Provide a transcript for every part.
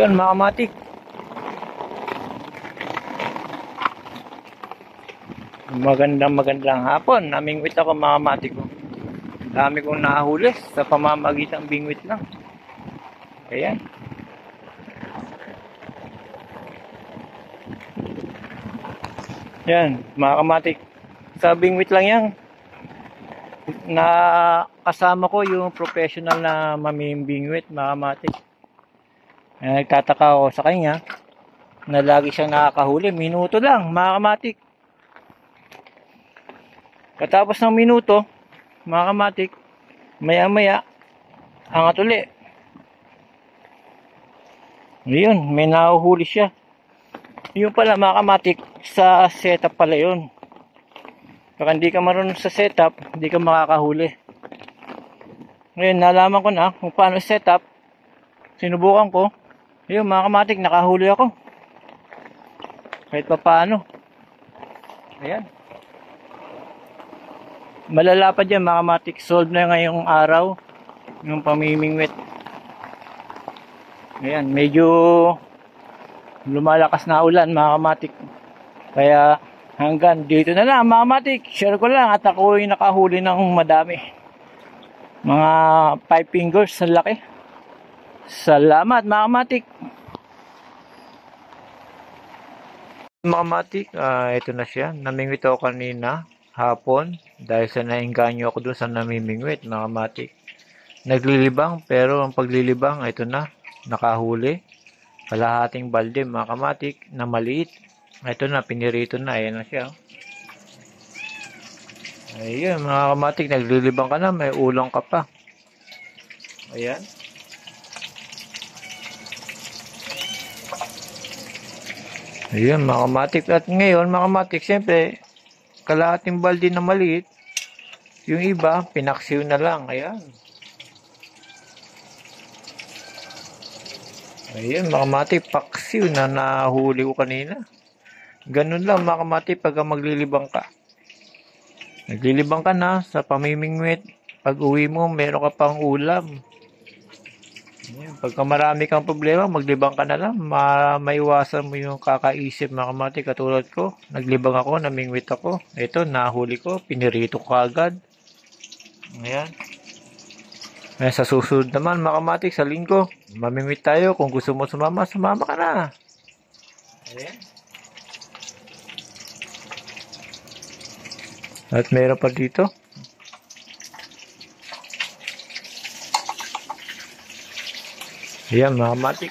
Ayun mga kamatik. Magandang hapon. Namingwit ako mga kamatik ko. Dami kong nahuli sa pamamagitan ng bingwit lang. Ayan. Yan mga kamatik. Sa bingwit lang yan. Na kasama ko yung professional na mamimbingwit mga kamatik. Nagtataka ako sa kanya na lagi siyang nakakahuli. Minuto lang mga kamatik. Katapos ng minuto mga kamatik, maya maya angat uli. Yun, may nahuhuli siya. Yun pala mga kamatik, sa setup pala yun. Pag hindi ka marunong sa setup, hindi ka makakahuli. Ngayon, nalaman ko na kung paano setup. Sinubukan ko. Yun mga kamatik, nakahuli ako. Kahit pa paano. Ayan. Malala pa dyan mga kamatik. Solve na ngayong araw yung pamimingwit. Ayan, medyo lumalakas na ulan mga kamatik. Kaya hanggang dito na lang mga kamatik. Share ko lang at ako yung nakahuli ng madami. Mga 5 fingers sa laki. Salamat mga kamatik. Mga kamatik, ito na siya. Namingwit ako kanina hapon dahil sa nainganyo ako dun sa namimingwit mga kamatik. Naglilibang pero ang paglilibang ito na, nakahuli. Kalahating balde mga kamatik na maliit. Ito na, pinirito na. Ayan na siya. Ayun mga kamatik, naglilibang ka na, may ulang ka pa. Ayan. Ayun mga kamatik. At ngayon mga kamatik, siyempre kalahating balde na maliit. Yung iba, pinaksiw na lang. Ayan. Ayun mga kamatik, paksiw na nahuli ko kanina. Ganun lang mga kamatik pag maglilibang ka. Naglilibang ka na sa pamimingwit. Pag uwi mo, meron ka pang ulam. Ayan. Pagka marami kang problema, maglibang ka na lang. Maiwasan mo yung kakaisip mga kamatik. Katulad ko, naglibang ako, namingwit ako. Ito, nahuli ko, pinirito ko agad. Ayan. Ayan, sa susunod naman mga kamatik, sa linggo, mamingwit tayo. Kung gusto mo sumama, sumama ka na. Ayan. At meron pa dito. Ayan mga kamatik.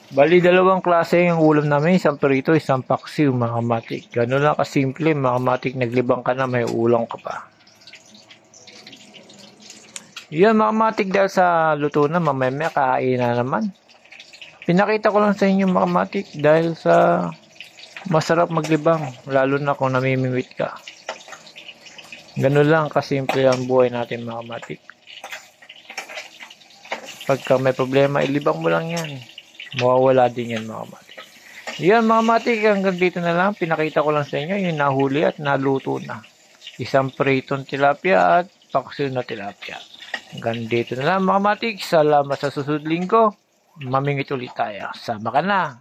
Bali dalawang klase yung ulam namin. Isang perito, isang paksiw mga kamatik. Ganun lang kasimple mga kamatik. Naglibang ka na, may ulam ka pa. Yan mga kamatik, dahil sa luto na, mamaya kain na naman. Pinakita ko lang sa inyo mga kamatik dahil sa masarap maglibang, lalo na kung namimingwit ka. Ganun lang kasimple ang buhay natin mga kamatik. Pagka may problema, ilibang mo lang yan. Mawawala din yan mga kamatik. Yan mga kamatik, hanggang dito na lang. Pinakita ko lang sa inyo yung nahuli at naluto na. Isang pritong tilapia at paksiw na tilapia. Hanggang dito na lang mga kamatik. Salamat sa susunod linggo. Mamingwit ulit tayo. Sama ka na.